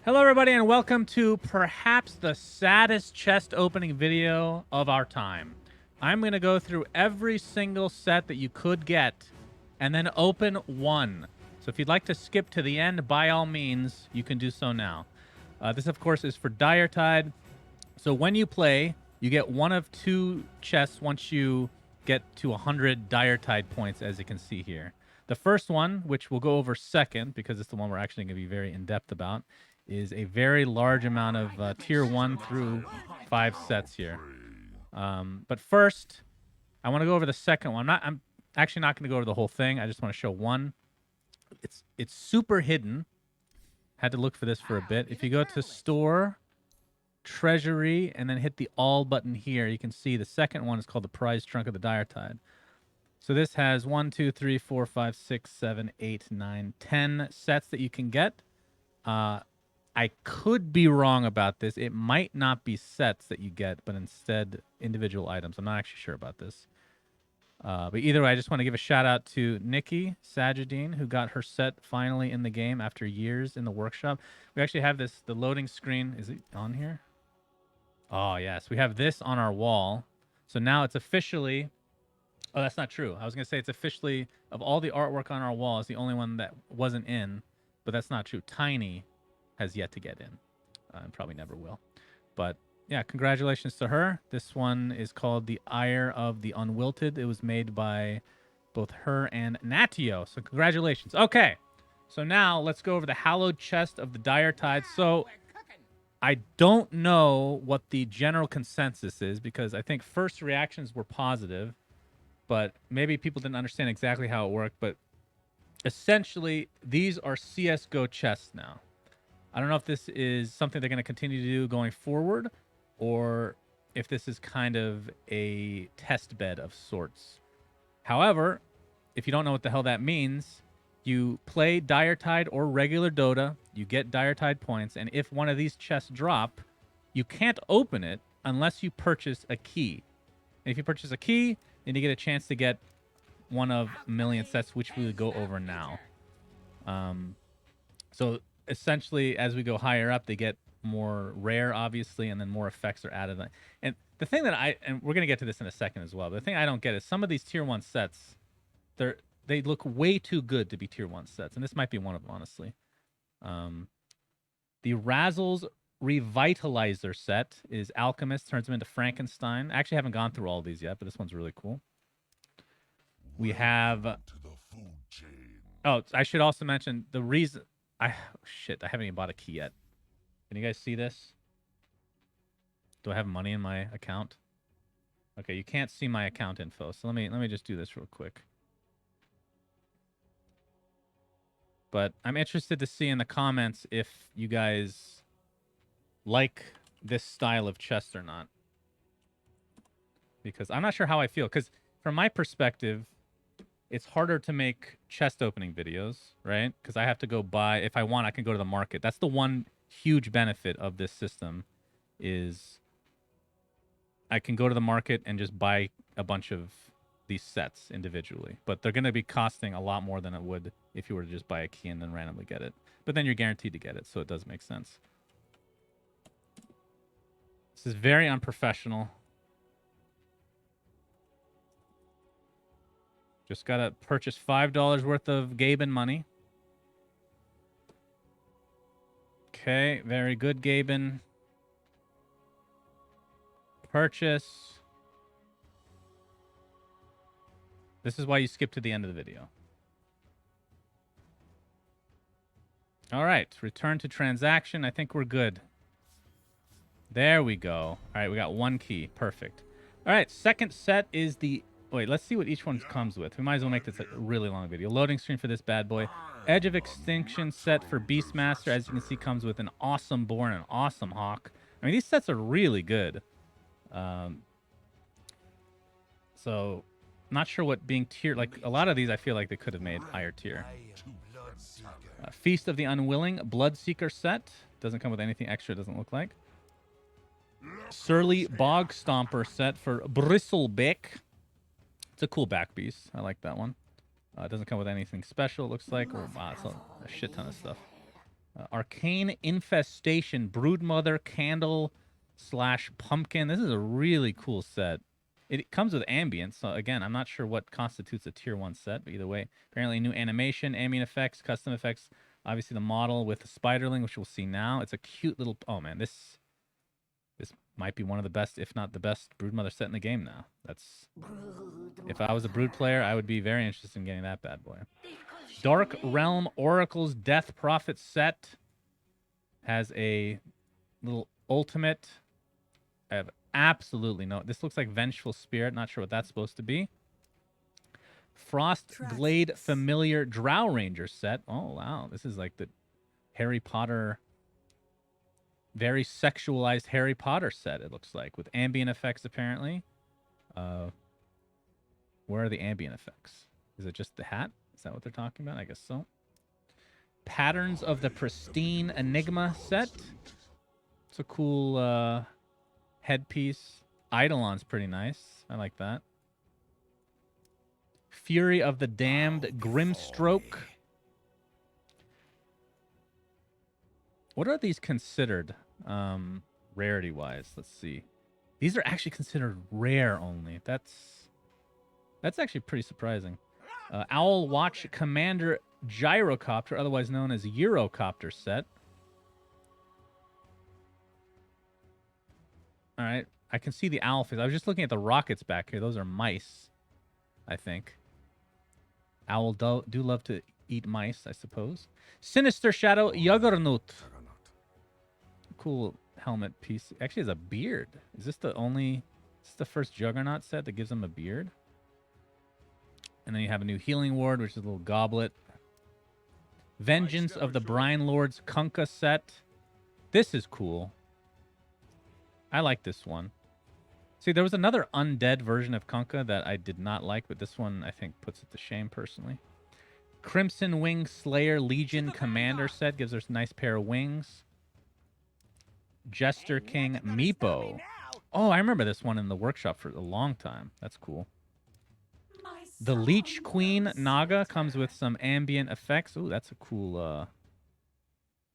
Hello, everybody, and welcome to perhaps the saddest chest opening video of our time. I'm going to go through every single set that you could get and then open one. So if you'd like to skip to the end, by all means, you can do so now. This, of course, is for Diretide. So when you play, you get one of two chests once you get to 100 Diretide points, as you can see here. The first one, which we'll go over second, because it's the one we're actually going to be very in-depth about, is a very large amount of tier 1 through 5 sets here. But first, I want to go over the second one. I'm actually not going to go over the whole thing. I just want to show one. It's super hidden. Had to look for this for a bit. If you go to store, treasury, and then hit the all button here, you can see the second one is called the prize trunk of the Diretide. So this has 1, 2, 3, 4, 5, 6, 7, 8, 9, 10 sets that you can get. I could be wrong about this. It might not be sets that you get, but instead individual items. I'm not actually sure about this. But either way, I just want to give a shout out to Nikki Sajidine, who got her set finally in the game after years in the workshop. We actually have the loading screen. Is it on here? Oh, yes. We have this on our wall. So now it's officially... Oh, that's not true. I was going to say it's officially, of all the artwork on our wall, it's the only one that wasn't in, but that's not true. Tiny has yet to get in and probably never will. But yeah, congratulations to her. This one is called the Ire of the Unwilted. It was made by both her and Natio. So congratulations. Okay, so now let's go over the Hallowed chest of the Diretide. So I don't know what the general consensus is because I think first reactions were positive, but maybe people didn't understand exactly how it worked. But essentially, these are CSGO chests now. I don't know if this is something they're going to continue to do going forward or if this is kind of a test bed of sorts. However, if you don't know what the hell that means, you play Diretide or regular Dota, you get Diretide points, and if one of these chests drop, you can't open it unless you purchase a key. And if you purchase a key, then you get a chance to get one of a million sets, which we will go over now. So essentially, as we go higher up, they get more rare, obviously, and then more effects are added. And the thing that and we're going to get to this in a second as well, but the thing I don't get is some of these tier 1 sets, they look way too good to be tier 1 sets, and this might be one of them, honestly. The Razzles Revitalizer set is Alchemist, turns him into Frankenstein. I actually haven't gone through all of these yet, but this one's really cool. We have... Oh, I should also mention the reason... Shit, I haven't even bought a key yet. Can you guys see this? Do I have money in my account? Okay, you can't see my account info, so let me just do this real quick. But I'm interested to see in the comments if you guys like this style of chest or not. Because I'm not sure how I feel. Because from my perspective, it's harder to make chest opening videos, right? Because I have to go buy... If I want, I can go to the market. That's the one huge benefit of this system is I can go to the market and just buy a bunch of these sets individually. But they're going to be costing a lot more than it would if you were to just buy a key and then randomly get it. But then you're guaranteed to get it, so it does make sense. This is very unprofessional. Just got to purchase $5 worth of Gaben money. Okay, very good, Gaben. Purchase. This is why you skip to the end of the video. All right, return to transaction. I think we're good. There we go. All right, we got one key. Perfect. All right, second set is the... Wait, let's see what each one comes with. We might as well make this a really long video. Loading screen for this bad boy. Edge of Extinction set for Beastmaster. As you can see, comes with an awesome boar and an awesome hawk. I mean, these sets are really good. So, not sure what being tiered... Like, a lot of these I feel like they could have made higher tier. Feast of the Unwilling. Bloodseeker set. Doesn't come with anything extra, it doesn't look like. Surly Bog Stomper set for Bristlebeck. It's a cool back beast. I like that one. It doesn't come with anything special, it looks like. Or, wow, it's a shit ton of stuff. Arcane Infestation, Broodmother, Candle / Pumpkin. This is a really cool set. It comes with ambience, so again, I'm not sure what constitutes a tier 1 set, but either way, apparently new animation, ambient effects, custom effects, obviously the model with the spiderling, which we'll see now. It's a cute little... Oh, man, this might be one of the best, if not the best, Broodmother set in the game now. That's... If I was a Brood player, I would be very interested in getting that bad boy. Dark Realm Oracle's Death Prophet set has a little ultimate. I have absolutely no... This looks like Vengeful Spirit. Not sure what that's supposed to be. Frost Glade Familiar Drow Ranger set. Oh, wow. This is like the Harry Potter... Very sexualized Harry Potter set, it looks like, with ambient effects, apparently. Where are the ambient effects? Is it just the hat? Is that what they're talking about? I guess so. Patterns of the Pristine Enigma set. It's a cool headpiece. Eidolon's pretty nice. I like that. Fury of the Damned Grimstroke. What are these considered rarity-wise? Let's see. These are actually considered rare only. That's actually pretty surprising. Owl Watch Commander Gyrocopter, otherwise known as Eurocopter set. All right. I can see the owl face. I was just looking at the rockets back here. Those are mice, I think. Owl do love to eat mice, I suppose. Sinister Shadow Juggernaut. Cool helmet piece. Actually has a beard. Is this the first Juggernaut set that gives him a beard? And then you have a new Healing Ward, which is a little goblet. Vengeance of the Brine Lords Kunkka set. This is cool. I like this one. See, there was another undead version of Kunkka that I did not like, but this one, I think, puts it to shame, personally. Crimson Wing Slayer Legion Commander set. Gives us a nice pair of wings. Jester King Meepo. Oh, I remember this one in the workshop for a long time. That's cool. The Leech Queen Naga comes with some ambient effects. Ooh, that's a cool...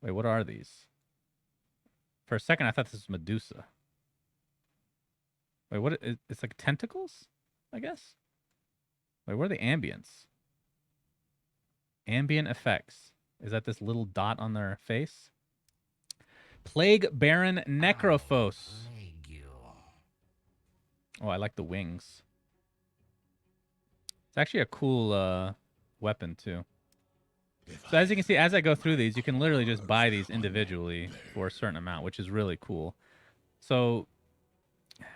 Wait, what are these? For a second, I thought this was Medusa. Wait, what? It's like tentacles, I guess? Wait, what are the ambients? Ambient effects. Is that this little dot on their face? Plague Baron Necrophos. Oh, I like the wings. It's actually a cool weapon, too. So as you can see, as I go through these, you can literally just buy these individually for a certain amount, which is really cool. So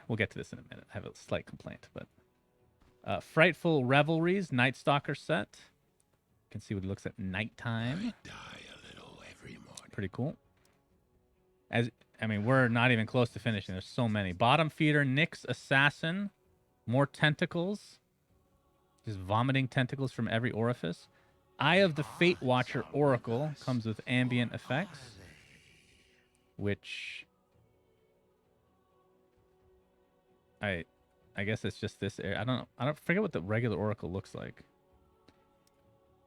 we'll get to this in a minute. I have a slight complaint, but Frightful Revelries Night Stalker set. You can see what he looks at nighttime. I die a little every morning. Pretty cool. I mean, we're not even close to finishing. There's so many. Bottom Feeder Nyx Assassin. More tentacles. Just vomiting tentacles from every orifice. Eye of the Fate Watcher Oracle comes with ambient effects, which I guess it's just this area. I don't forget what the regular Oracle looks like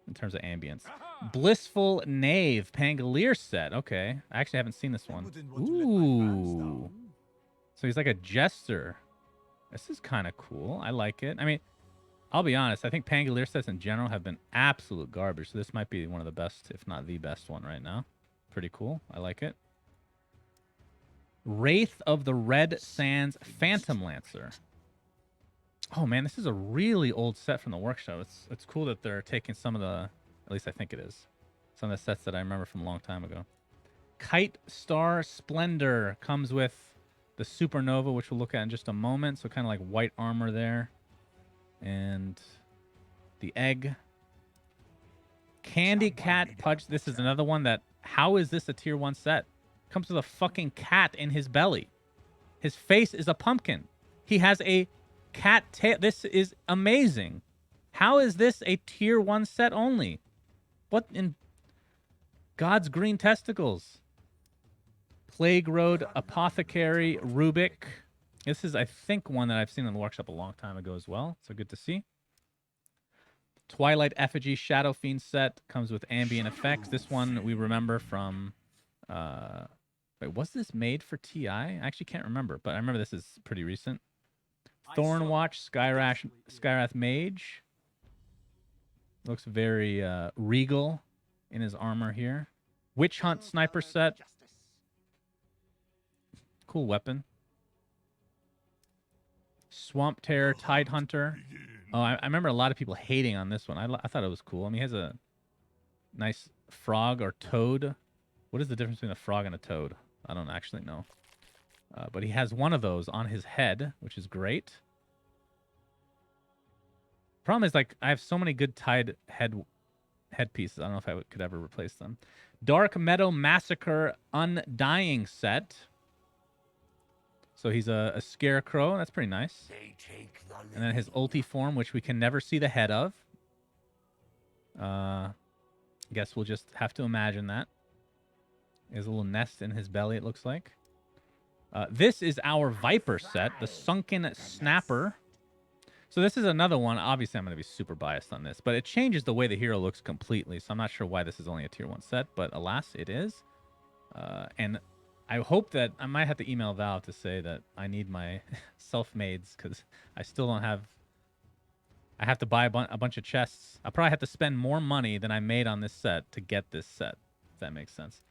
in terms of ambience. Blissful Knave Pangolier set. Okay, I actually haven't seen this one. Ooh, so he's like a jester. This is kind of cool. I like it. I mean, I'll be honest. I think Pangolier sets in general have been absolute garbage. So this might be one of the best, if not the best one right now. Pretty cool. I like it. Wraith of the Red Sands Phantom Lancer. Oh, man, this is a really old set from the workshop. It's cool that they're taking some of the... At least I think it is. Some of the sets that I remember from a long time ago. Kite Star Splendor comes with the Supernova, which we'll look at in just a moment. So kind of like white armor there. And the egg. Candy Cat Pudge. This is another one that... How is this a tier 1 set? Comes with a fucking cat in his belly. His face is a pumpkin. He has a cat tail. This is amazing. How is this a tier 1 set only? What in God's green testicles? Plague Road Apothecary Rubik. This is, I think, one that I've seen in the workshop a long time ago as well. So good to see. Twilight Effigy Shadow Fiend set comes with ambient effects. This one we remember from... wait, was this made for TI? I actually can't remember, but I remember this is pretty recent. Thornwatch Skyrath Mage. Looks very regal in his armor here. Witch Hunt Sniper set. Cool weapon. Swamp Terror Tide Hunter. Oh, I remember a lot of people hating on this one. I thought it was cool. I mean, he has a nice frog or toad. What is the difference between a frog and a toad? I don't actually know. But he has one of those on his head, which is great. Problem is, like, I have so many good Tide headpieces. I don't know if I could ever replace them. Dark Meadow Massacre Undying set. So he's a scarecrow. That's pretty nice. And then his ulti form, which we can never see the head of. Guess we'll just have to imagine that. There's a little nest in his belly, it looks like. This is our Viper set, the Sunken Snapper. So this is another one. Obviously, I'm going to be super biased on this, but it changes the way the hero looks completely. So I'm not sure why this is only a tier 1 set, but alas, it is. And I hope that I might have to email Valve to say that I need my self-mades because I still don't have... I have to buy a bunch of chests. I'll probably have to spend more money than I made on this set to get this set, if that makes sense.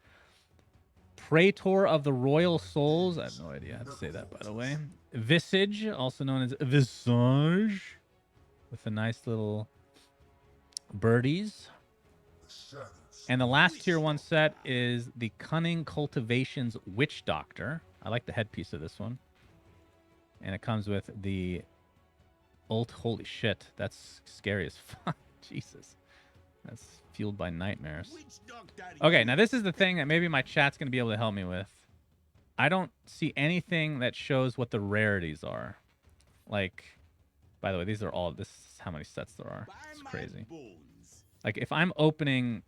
Praetor of the Royal Souls. I have no idea how to say that, by the way. Visage, also known as Visage, with the nice little birdies. And the last tier 1 set is the Cunning Cultivations Witch Doctor. I like the headpiece of this one. And it comes with the ult. Holy shit, that's scary as fuck. Jesus. That's fueled by nightmares. Okay, now this is the thing that maybe my chat's going to be able to help me with. I don't see anything that shows what the rarities are. Like, by the way, these are all... This is how many sets there are. It's crazy. Like, if I'm opening...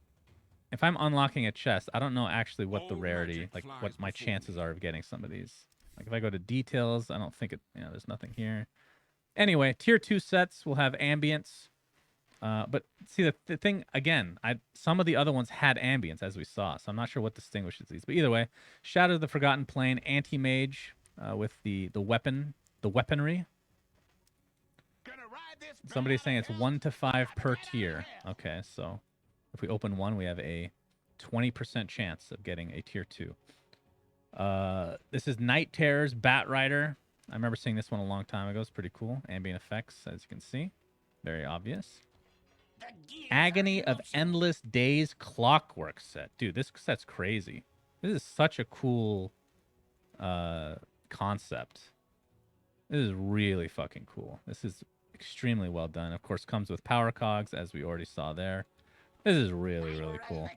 If I'm unlocking a chest, I don't know actually what the rarity... Like, what my chances are of getting some of these. Like, if I go to details, I don't think it... You know, there's nothing here. Anyway, tier 2 sets will have ambience. But see, the thing, again, some of the other ones had ambience, as we saw, so I'm not sure what distinguishes these. But either way, Shadow of the Forgotten Plane, Anti-Mage with the weaponry. Somebody's saying it's 1 to 5 per tier. Okay, so if we open 1, we have a 20% chance of getting a tier 2. This is Night Terrors, Bat Rider. I remember seeing this one a long time ago. It's pretty cool. Ambient effects, as you can see. Very obvious. Agony of Endless Days Clockwork set. Dude, this set's crazy. This is such a cool concept. This is really fucking cool. This is extremely well done. Of course, comes with power cogs, as we already saw there. This is really, really cool.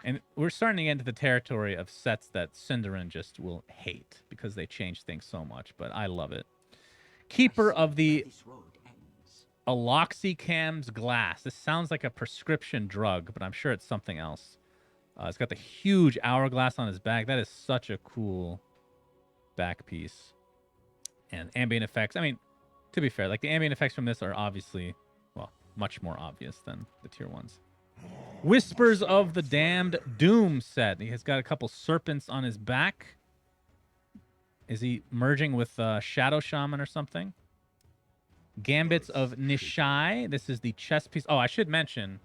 And we're starting to get into the territory of sets that Cinderin just will hate because they change things so much, but I love it. Keeper of the Aloxicam's Glass. This sounds like a prescription drug, but I'm sure it's something else. It's got the huge hourglass on his back. That is such a cool back piece. And ambient effects. I mean, to be fair, like the ambient effects from this are obviously, well, much more obvious than the tier 1s. Whispers of the Damned Doom set. He has got a couple serpents on his back. Is he merging with Shadow Shaman or something? Gambits of Nishai. This is the chest piece. Oh, I should mention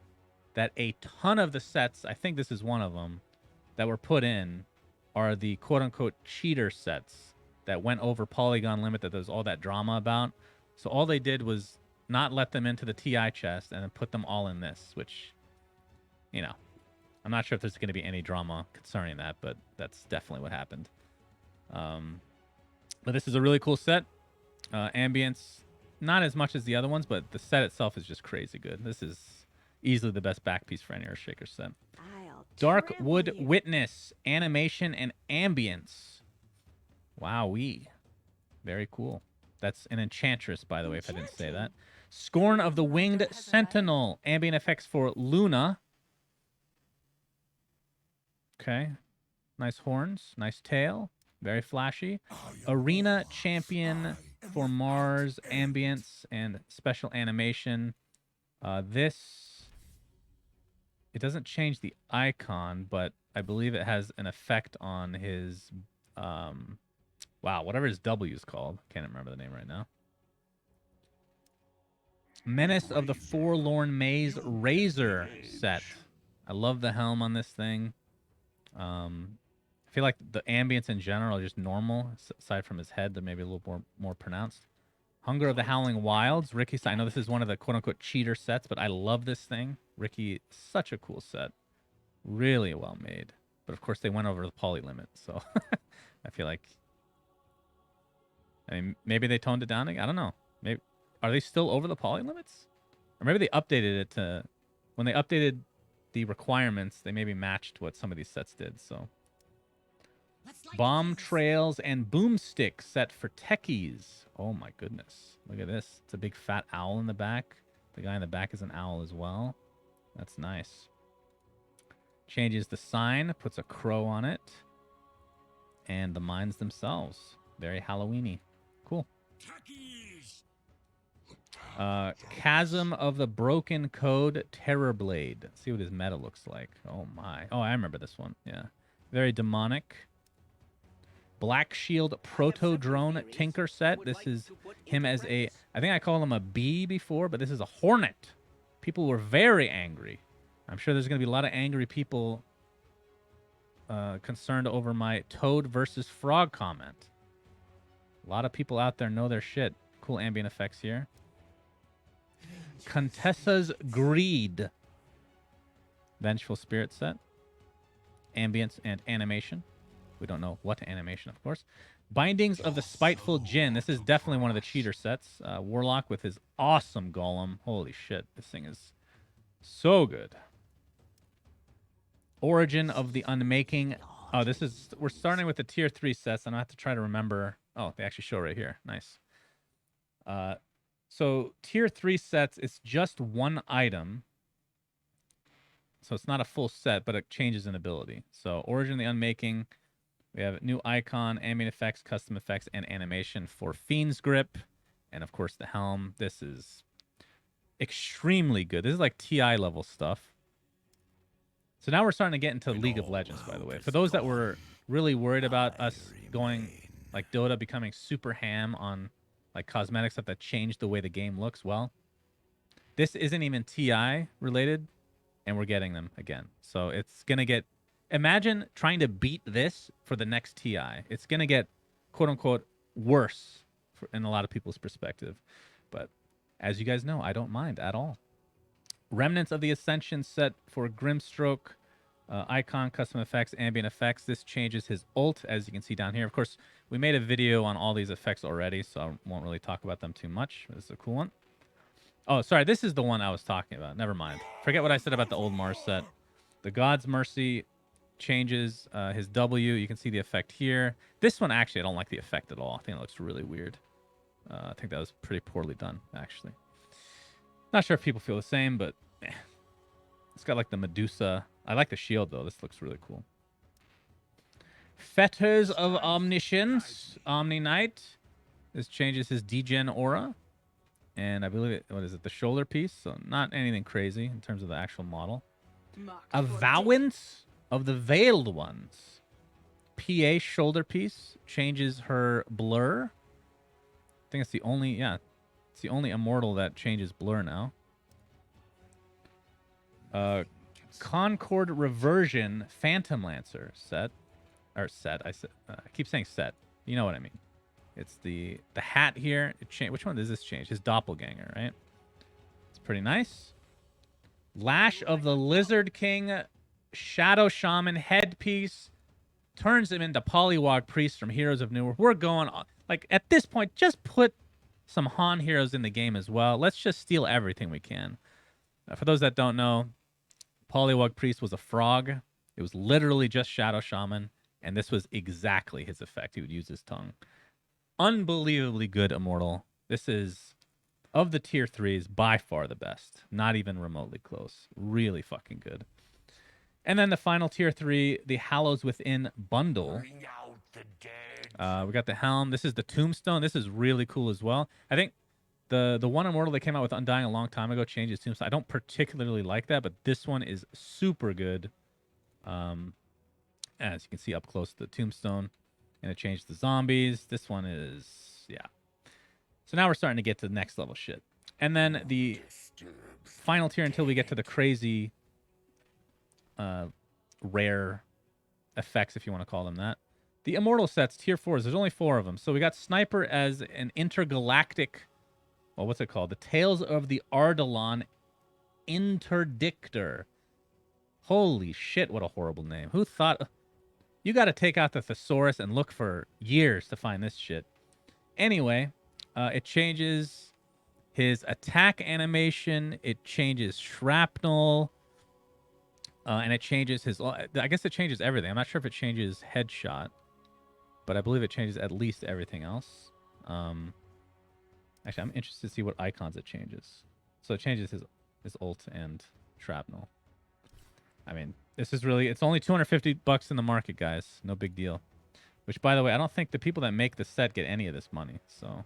that a ton of the sets, I think this is one of them, that were put in are the quote-unquote cheater sets that went over polygon limit that there's all that drama about. So all they did was not let them into the TI chest and then put them all in this, which, you know, I'm not sure if there's going to be any drama concerning that, but that's definitely what happened. But this is a really cool set. Ambience, not as much as the other ones, but the set itself is just crazy good. This is easily the best back piece for any Earthshaker set. Darkwood Witness, animation and ambience. Wowee. Very cool. That's an enchantress, by the way, if I didn't say that. Scorn of the Winged Sentinel, ambient effects for Luna. Okay. Nice horns, nice tail, very flashy. Arena Champion for Mars, ambience and special animation. This, it doesn't change the icon, but I believe it has an effect on his, wow, whatever his W is called. Can't remember the name right now. Menace of the Forlorn Maze Razor set. I love the helm on this thing. I feel like the ambience in general are just normal, aside from his head. They're maybe a little more pronounced. Hunger of the Howling Wilds. Ricky, I know this is one of the quote-unquote cheater sets, but I love this thing. Ricky, such a cool set. Really well made. But of course, they went over the poly limit, so I feel like... I mean, maybe they toned it down again. I don't know. Maybe are they still over the poly limits? Or maybe they updated it to... When they updated the requirements, they maybe matched what some of these sets did, so... Bomb Trails and Boomstick set for techies. Oh my goodness. Look at this. It's a big fat owl in the back. The guy in the back is an owl as well. That's nice. Changes the sign, puts a crow on it. And the mines themselves. Very Halloween-y. Cool. Chasm of the Broken Code Terrorblade. Let's see what his meta looks like. Oh my. Oh, I remember this one. Yeah. Very demonic. Black Shield Proto Drone Tinker set. This is him as a... I think I called him a bee before, but this is a hornet. People were very angry. I'm sure there's going to be a lot of angry people concerned over my toad versus frog comment. A lot of people out there know their shit. Cool ambient effects here. Contessa's Greed. Vengeful Spirit set. Ambience and animation. We don't know what animation, of course. Bindings of the Spiteful Djinn. This is definitely one of the cheater sets. Warlock with his awesome golem. Holy shit, this thing is so good. Origin of the Unmaking. Oh, this is... We're starting with the tier 3 sets, and I have to try to remember... Oh, they actually show right here. Nice. So, tier 3 sets, it's just one item. So, it's not a full set, but it changes in ability. So, Origin of the Unmaking... We have new icon, ambient effects, custom effects, and animation for Fiend's Grip. And, of course, the helm. This is extremely good. This is like TI level stuff. So now we're starting to get into League of Legends, by the way. For those that were really worried about us going, like Dota becoming super ham on like cosmetic stuff that changed the way the game looks, well, this isn't even TI related, and we're getting them again. So it's going to get... Imagine trying to beat this for the next TI. It's going to get, quote-unquote, worse in a lot of people's perspective. But as you guys know, I don't mind at all. Remnants of the Ascension set for Grimstroke. Icon, custom effects, ambient effects. This changes his ult, as you can see down here. Of course, we made a video on all these effects already, so I won't really talk about them too much. This is a cool one. Oh, sorry. This is the one I was talking about. Never mind. Forget what I said about the old Mars set. The God's Mercy... changes his W. You can see the effect here. This one, actually, I don't like the effect at all. I think it looks really weird. I think that was pretty poorly done, actually. Not sure if people feel the same, but it's got like the Medusa. I like the shield, though. This looks really cool. Fetters of Omniscience. Omni Knight. This changes his degen aura. And I believe it, what is it, the shoulder piece? So not anything crazy in terms of the actual model. Avowance of the Veiled Ones. PA shoulder piece changes her blur. I think it's the only, yeah, it's the only immortal that changes blur now. Concord Reversion Phantom Lancer set. Or set, I keep saying set. You know what I mean. It's the hat here. Which one does this change? His doppelganger, right? It's pretty nice. Lash of the Lizard King Shadow Shaman headpiece. Turns him into Polywog Priest from Heroes of Newerth. We're going on. Like, at this point, just put some Han heroes in the game as well. Let's just steal everything we can. For those that don't know, Polywog Priest was a frog. It was literally just Shadow Shaman, and this was exactly his effect. He would use his tongue. Unbelievably good immortal. This is, of the tier 3s, by far the best. Not even remotely close. Really fucking good. And then the final tier 3, the Hallows Within bundle. We got the helm. This is the tombstone. This is really cool as well. I think The one Immortal they came out with Undying a long time ago changed its tombstone. I don't particularly like that, but this one is super good. As you can see up close to the tombstone, and it changed the zombies. This one is, yeah. So now we're starting to get to the next level shit. And then the final tier until we get to the crazy rare effects, if you want to call them that. The Immortal sets, tier 4s, there's only 4 of them. So we got Sniper as an intergalactic, well, what's it called? The Tales of the Ardalon Interdictor. Holy shit, what a horrible name. Who thought... You got to take out the thesaurus and look for years to find this shit. Anyway, it changes his attack animation. It changes shrapnel. And it changes his... I guess it changes everything. I'm not sure if it changes headshot. But I believe it changes at least everything else. Actually, I'm interested to see what icons it changes. So it changes his ult and shrapnel. I mean, this is really... It's only $250 in the market, guys. No big deal. Which, by the way, I don't think the people that make the set get any of this money. So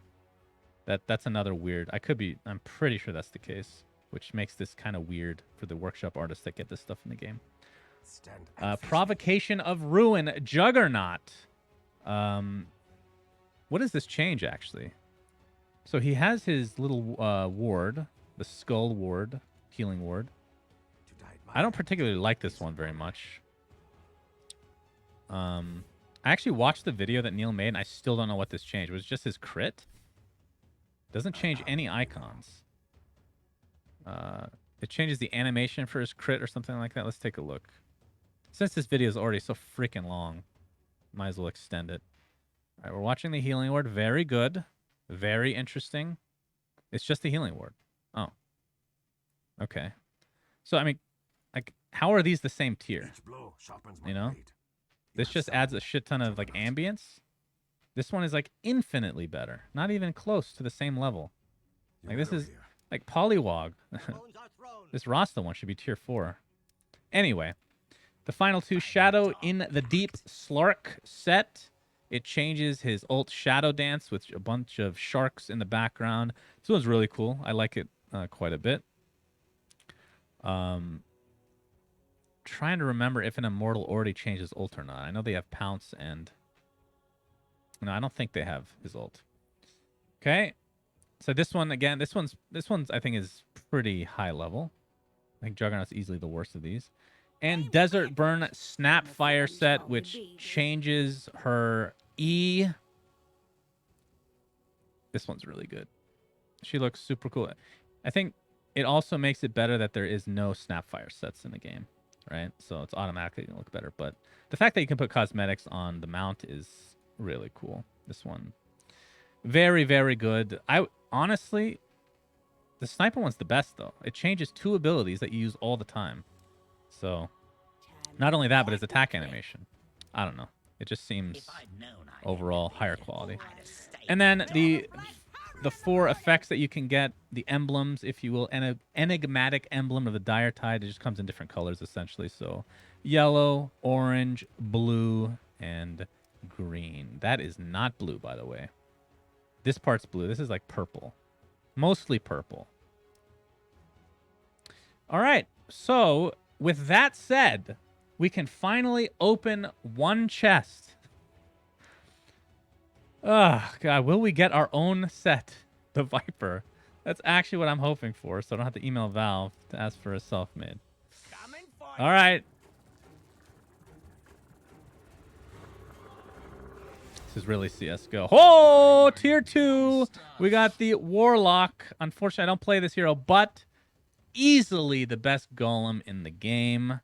that's another weird... I'm pretty sure that's the case. Which makes this kind of weird for the workshop artists that get this stuff in the game. Provocation of Ruin Juggernaut. What does this change, actually? So he has his little ward. The skull ward. Healing ward. I don't particularly like this one very much. I actually watched the video that Neil made, and I still don't know what this changed. Was it just his crit? Doesn't change any icons. It changes the animation for his crit or something like that. Let's take a look. Since this video is already so freaking long, might as well extend it. All right, we're watching the healing ward. Very good. Very interesting. It's just the healing ward. Oh. Okay. So, I mean, like, how are these the same tier? You know? This just adds a shit ton of, like, ambience. This one is, like, infinitely better. Not even close to the same level. Like, this is, like, Polywog. This Rasta one should be tier 4. Anyway, the final two, Shadow in the Deep Slark set. It changes his ult Shadow Dance with a bunch of sharks in the background. This one's really cool. I like it quite a bit. Trying to remember if an Immortal already changed his ult or not. I know they have Pounce and... No, I don't think they have his ult. Okay. So this one, again, this one's I think is pretty high level. I think Juggernaut's easily the worst of these. And Desert Burn Snapfire set, which changes her E. This one's really good. She looks super cool. I think it also makes it better that there is no Snapfire sets in the game, right? So it's automatically going to look better. But the fact that you can put cosmetics on the mount is really cool. This one, very, very good. Honestly, the Sniper one's the best, though. It changes 2 abilities that you use all the time. So, not only that, but his attack animation. I don't know. It just seems overall higher quality. And then the 4 effects that you can get, the emblems, if you will, an enigmatic emblem of the Diretide. It just comes in different colors, essentially. So, yellow, orange, blue, and green. That is not blue, by the way. This part's blue. This is like purple. Mostly purple. All right. So, with that said, we can finally open one chest. Oh, God. Will we get our own set? The Viper. That's actually what I'm hoping for, so I don't have to email Valve to ask for a self-made. All right. This is really CSGO. Oh, tier 2. We got the Warlock. Unfortunately, I don't play this hero, but easily the best golem in the game.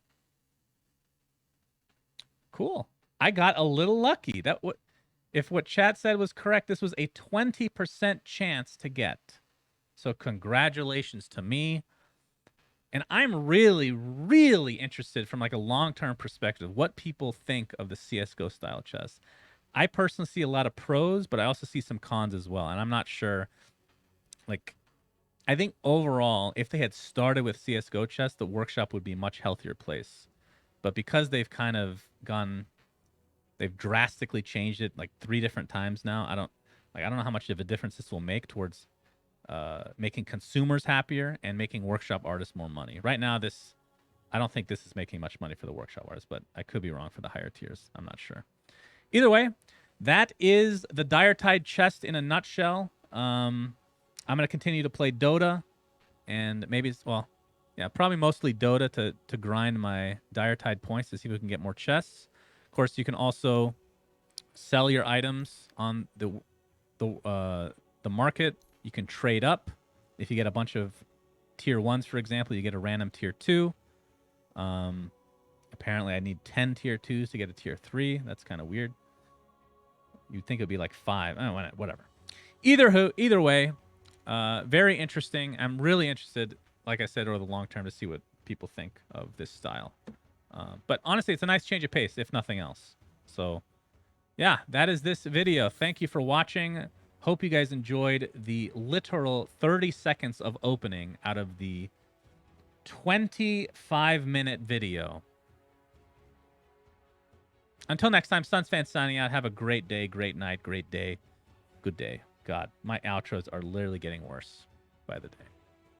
Cool. I got a little lucky. If what chat said was correct, this was a 20% chance to get. So congratulations to me. And I'm really, really interested from like a long-term perspective what people think of the CSGO style chess. I personally see a lot of pros, but I also see some cons as well. And I'm not sure. Like, I think overall, if they had started with CSGO chess, the workshop would be a much healthier place. But because they've kind of they've drastically changed it like 3 different times now. I don't know how much of a difference this will make towards making consumers happier and making workshop artists more money. Right now, I don't think this is making much money for the workshop artists, but I could be wrong for the higher tiers. I'm not sure. Either way, that is the Diretide chest in a nutshell. I'm going to continue to play Dota and maybe, well, yeah, probably mostly Dota to grind my Diretide points to see if we can get more chests. Of course, you can also sell your items on the market. You can trade up. If you get a bunch of tier 1s, for example, you get a random tier 2. Apparently, I need 10 tier 2s to get a tier 3. That's kind of weird. You'd think it would be like 5. Oh, whatever. Either way, very interesting. I'm really interested, like I said, over the long term to see what people think of this style. But honestly, it's a nice change of pace, if nothing else. So, yeah, that is this video. Thank you for watching. Hope you guys enjoyed the literal 30 seconds of opening out of the 25-minute video. Until next time, SUNSfan signing out. Have a great day, great night, great day. Good day. God, my outros are literally getting worse by the day.